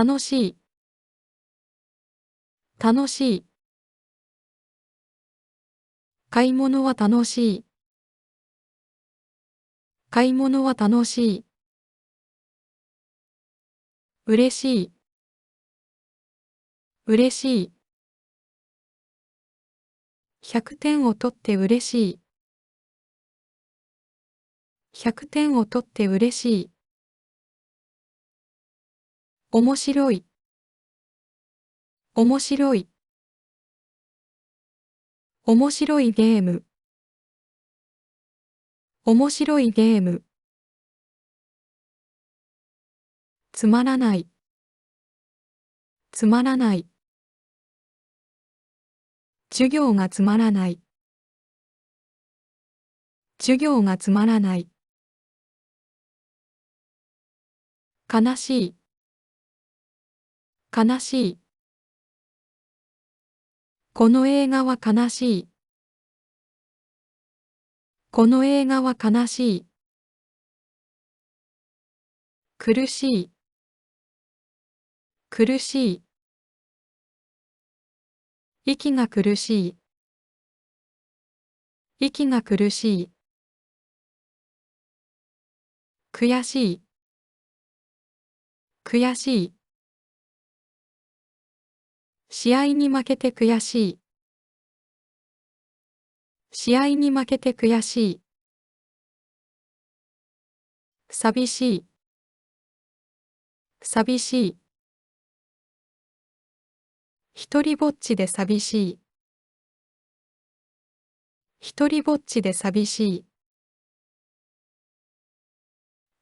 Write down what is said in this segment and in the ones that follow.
楽しい、楽しい。買い物は楽しい。買い物は楽しい。嬉しい、嬉しい。100点を取って嬉しい。100点を取って嬉しい。面白い、面白い。面白いゲーム、面白いゲーム。つまらない、つまらない。授業がつまらない。授業がつまらない。悲しい、悲しい。この映画は悲しい。この映画は悲しい。苦しい、苦しい。息が苦しい。息が苦しい。悔しい、悔しい。試合に負けて悔しい。試合に負けて悔しい。寂しい、寂しい。一りぼっちで寂しい。一りぼっちで寂しい。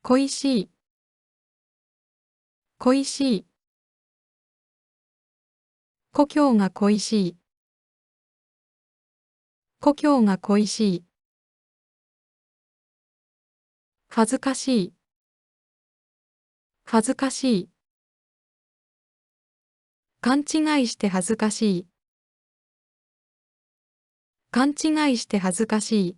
恋しい、恋しい。故郷が恋しい。故郷が恋しい。恥ずかしい、恥ずかしい。勘違いして恥ずかしい。勘違いして恥ずかしい。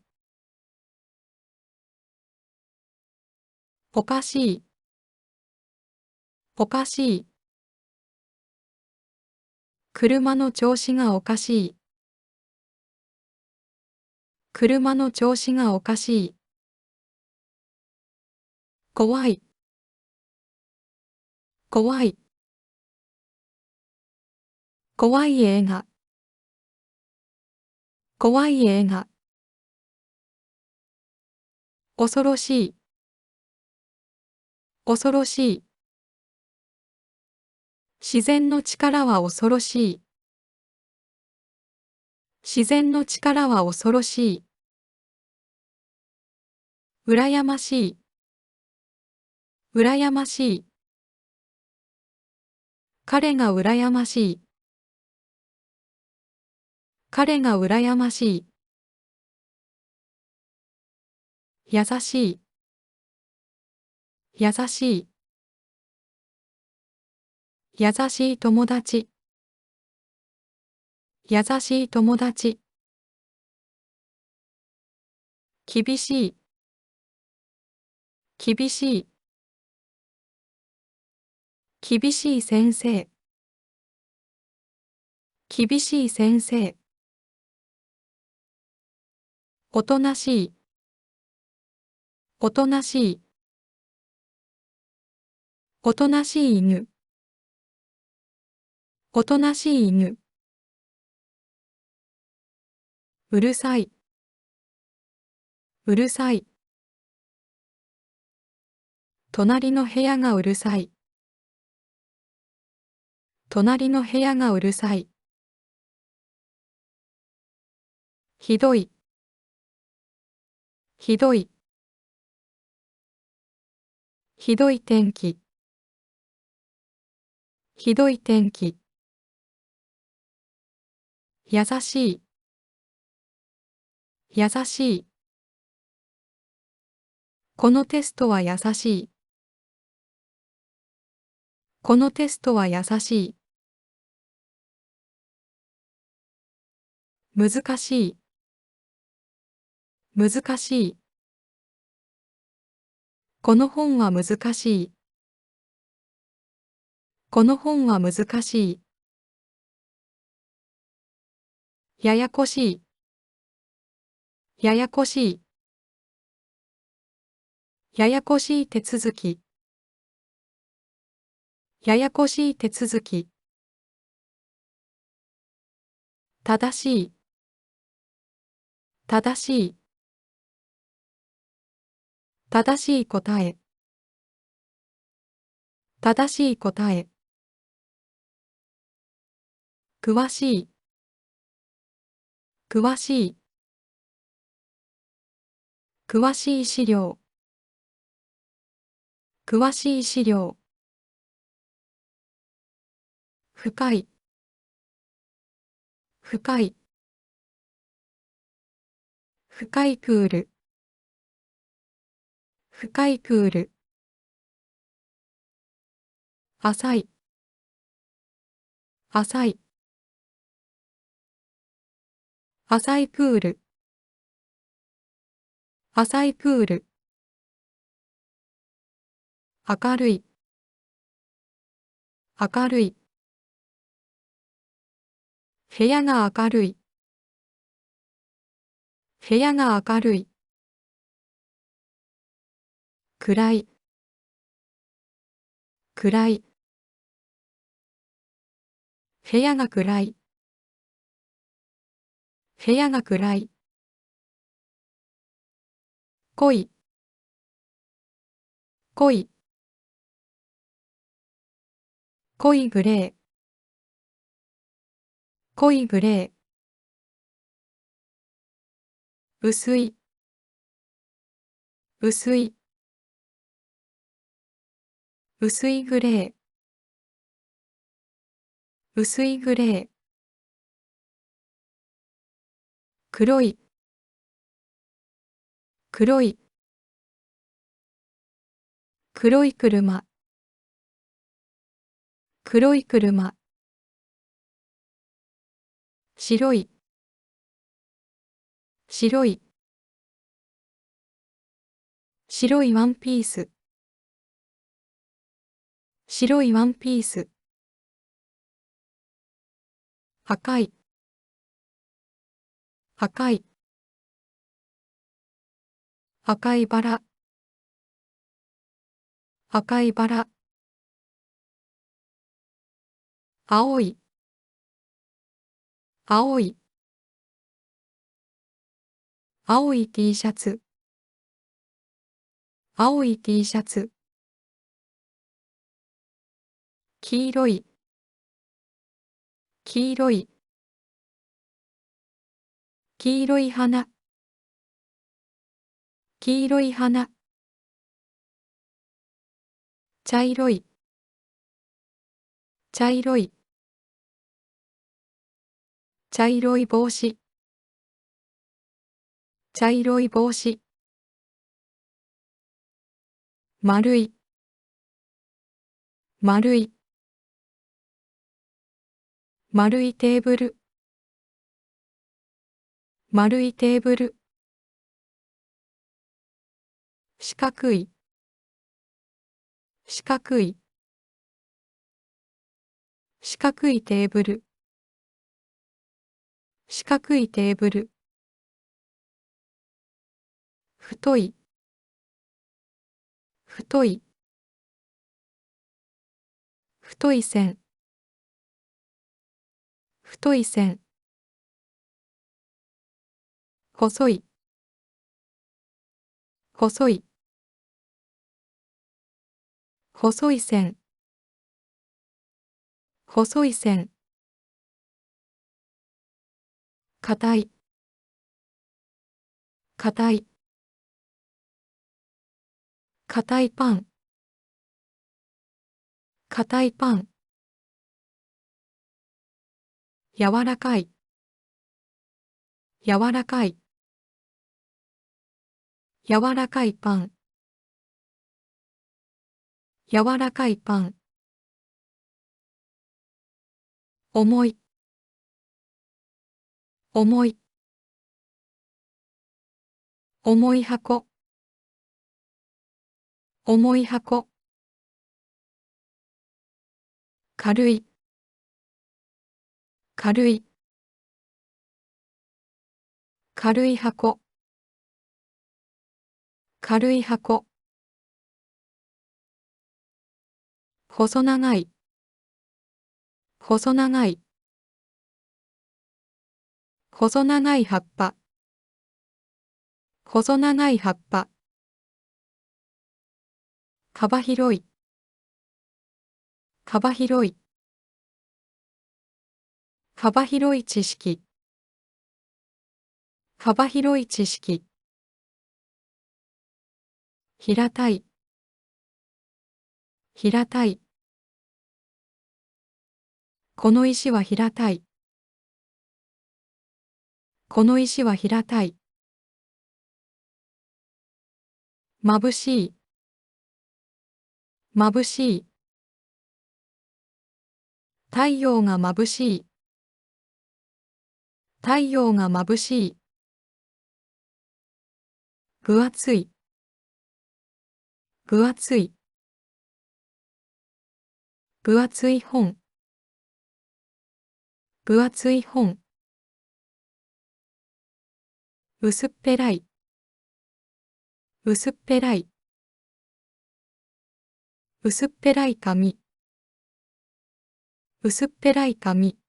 おかしい、おかしい。車の調子がおかしい。車の調子がおかしい。怖い、怖い。怖い映画、怖い映画。恐ろしい、恐ろしい。自然の力は恐ろしい。自然の力は恐ろしい。羨ましい、羨ましい。彼が羨ましい。彼が羨ましい。優しい、優しい。優しい友達、優しい友達。厳しい、厳しい。厳しい先生、厳しい先生。おとなしい、おとなしい。おとなしい犬、おとなしい犬。うるさい、うるさい。隣の部屋がうるさい。隣の部屋がうるさい。ひどい、ひどい。ひどい天気、ひどい天気。優しい、優しい。このテストは優しい。このテストは優しい。難しい、難しい。この本は難しい。この本は難しい。ややこしい。ややこしい。ややこしい手続き。ややこしい手続き。正しい。正しい。正しい答え。正しい答え。詳しい。詳しい。詳しい資料。詳しい資料。深い。深い。深いプール。深いプール。浅い。浅い。浅いプール。浅いプール。明るい。明るい。部屋が明るい。部屋が明るい。暗い。暗い。部屋が暗い。部屋が暗い。濃い。濃い。濃いグレー。濃いグレー。薄い。薄い。薄いグレー。薄いグレー。黒い。黒い。黒い車。黒い車。白い。白い。白いワンピース。白いワンピース。赤い。赤い。赤いバラ。赤いバラ。青い。青い。青い T シャツ。青い T シャツ。黄色い。黄色い。黄色い花。黄色い花。茶色い。茶色い。茶色い帽子。茶色い帽子。丸い。丸い。丸いテーブル。丸いテーブル。四角い。四角い。四角いテーブル。四角いテーブル。太い。太い。太い線。太い線。細い。細い。細い線。細い線。硬い。硬い。硬いパン。硬いパン。柔らかい。柔らかい。柔らかいパン。柔らかいパン。重い。重い。重い箱。重い箱。軽い、軽い、軽い箱、軽い箱。細長い、細長い、細長い葉っぱ、細長い葉っぱ。幅広い、幅広い、幅広い知識、幅広い知識。平たい、平たい。この石は平たい、この石は平たい。眩しい、眩しい。太陽が眩しい、太陽が眩しい。分厚い、分厚い。分厚い本、分厚い本。薄っぺらい、薄っぺらい。薄っぺらい紙、薄っぺらい紙。